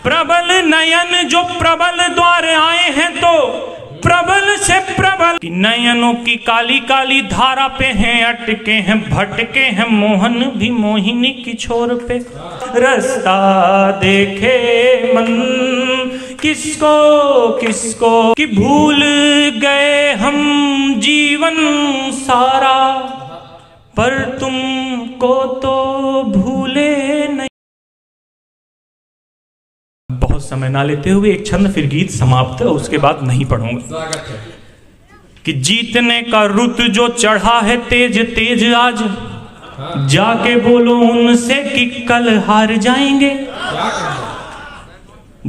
प्रबल नयन जो प्रबल द्वार आए हैं तो प्रबल से प्रबल कि नयनों की काली काली धारा पे हैं, अटके हैं, भटके हैं, मोहन भी मोहिनी की छोर पे। रास्ता देखे मन किसको किसको कि भूल गए हम जीवन सारा, पर तुमको तो भूले नहीं। बहुत समय ना लेते हुए एक छंद फिर गीत समाप्त, उसके बाद नहीं पढ़ूंगा। कि जीतने का रुत जो चढ़ा है तेज तेज आज, जाके बोलो उनसे कि कल हार जाएंगे।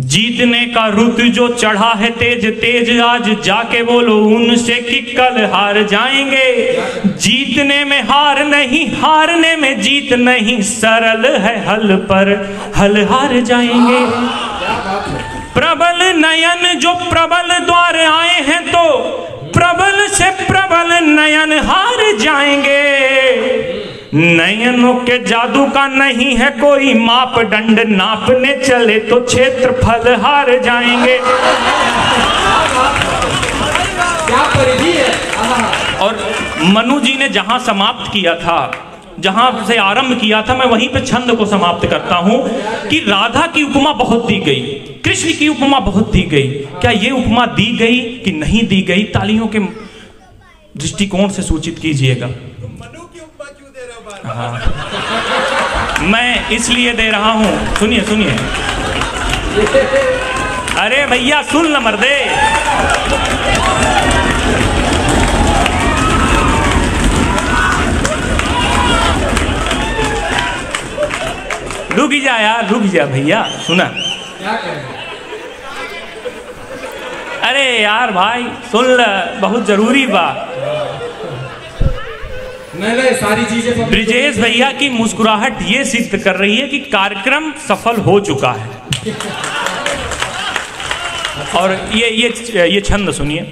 जीतने का रुत जो चढ़ा है तेज तेज आज, जाके बोलो उनसे कि कल हार जाएंगे। जीतने में हार नहीं, हारने में जीत नहीं, सरल है हल पर हल हार जाएंगे। प्रबल नयन जो प्रबल द्वार आए हैं तो प्रबल से प्रबल नयन हार जाएंगे। नयनों के जादू का नहीं है कोई मापदंड, नापने चले तो क्षेत्रफल हार जाएंगे। क्या परिधि है। और मनु जी ने जहां समाप्त किया था, जहां से आरंभ किया था, मैं वहीं पे छंद को समाप्त करता हूं कि राधा की उपमा बहुत दी गई, कृष्ण की उपमा बहुत दी गई। क्या ये उपमा दी गई कि नहीं दी गई? तालियों के दृष्टिकोण से सूचित कीजिएगा। हाँ, मैं इसलिए दे रहा हूं, सुनिए सुनिए। अरे भैया सुन न मर्दे। रुक जा यार, रुक जा भैया, सुना। अरे यार भाई सुन ल, बहुत जरूरी बात। नहीं सारी चीजें ब्रिजेश भैया की मुस्कुराहट ये सिद्ध कर रही है कि कार्यक्रम सफल हो चुका है। और ये छंद सुनिए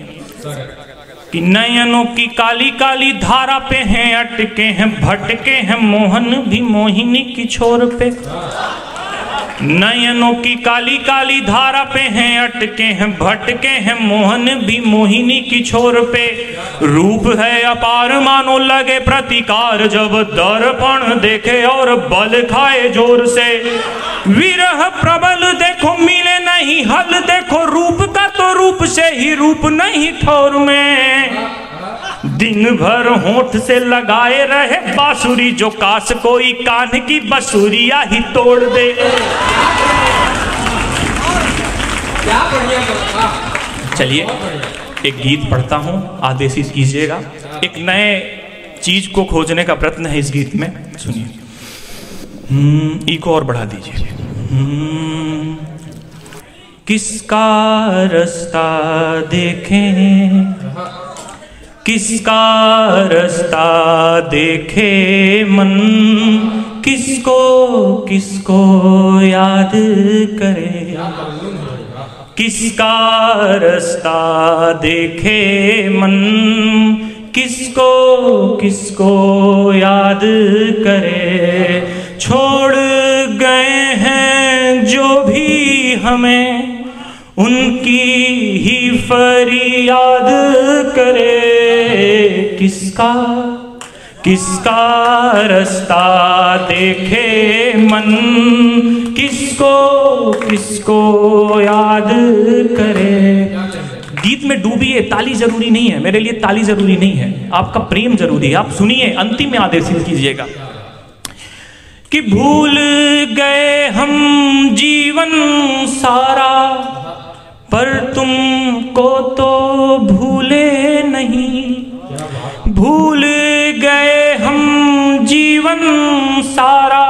कि नयनों की काली काली धारा पे हैं, अटके हैं, भटके हैं, मोहन भी मोहिनी की छोर पे। नयनों की काली काली धारा पे हैं, अटके हैं, भटके हैं, मोहन भी मोहिनी की छोर पे। रूप है अपार मानो लगे प्रतिकार, जब दर्पण देखे और बल खाए जोर से। विरह प्रबल देखो मिले नहीं हल, देखो रूप का तो रूप से ही रूप नहीं ठोर में। दिन भर होंठ से लगाए रहे बांसुरी, जो काश कोई कान की बसुरिया ही तोड़ दे। चलिए एक गीत पढ़ता हूं, आदेशित कीजिएगा। एक नए चीज को खोजने का प्रयत्न है इस गीत में, सुनिए। इको और बढ़ा दीजिए। किसका रास्ता देखें, किसका रास्ता देखे मन, किसको किसको याद करे। किसका रास्ता देखे मन, किसको किसको याद करे। छोड़ गए हैं जो भी हमें, उनकी ही फरियाद करे। किसका किसका रास्ता देखे मन, किसको किसको याद करे। गीत में डूबिए, ताली जरूरी नहीं है, मेरे लिए ताली जरूरी नहीं है, आपका प्रेम जरूरी है। आप सुनिए, अंतिम में आदेशित कीजिएगा कि भूल गए हम जीवन सारा, पर तुमको तो भूले नहीं। भूल गए हम जीवन सारा,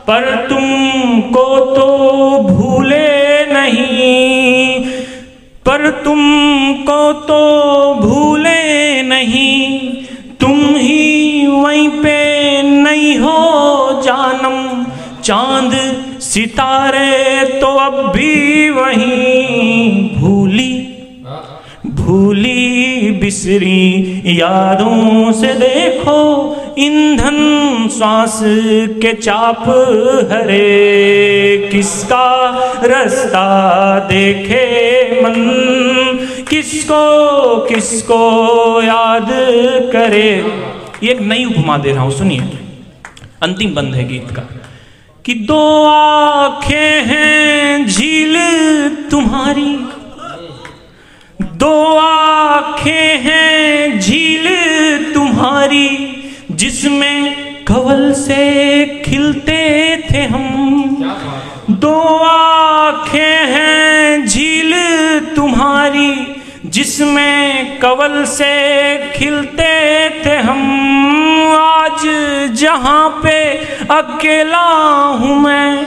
पर तुमको तो भूले नहीं। पर तुमको तो भूले नहीं, तुम ही वहीं पे नहीं हो जानम। चांद सितारे तो अब भी वहीं, भूली भूली बिसरी यादों से देखो ईंधन श्वास के चाप हरे, किसका रास्ता देखे मन, किसको किसको याद करे। ये एक नई उपमा दे रहा हूं, सुनिए, अंतिम बंद है गीत का। कि दो आंखें हैं झील तुम्हारी, दो आंखें हैं झील तुम्हारी, जिसमें कवल से खिलते थे हम। दो आंखें हैं झील तुम्हारी, जिसमें कवल से खिलते थे हम। आज जहां पे अकेला हूं मैं,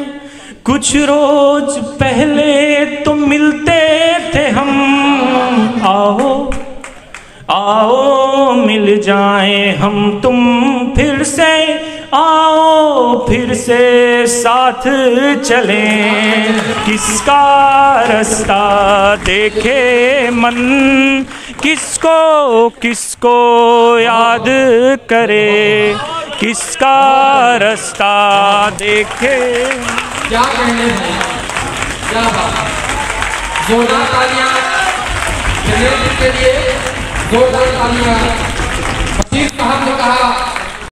कुछ रोज पहले तो मिलते थे हम। आओ आओ मिल जाएं हम तुम फिर से, आओ फिर से साथ चलें। किसका रास्ता देखे मन, किसको किसको याद करे, किसका रास्ता देखे। क्या कहने हैं, क्या बात। जोरदार तालियां के लिए, जोरदार तालियां। वजीर साहब ने कहा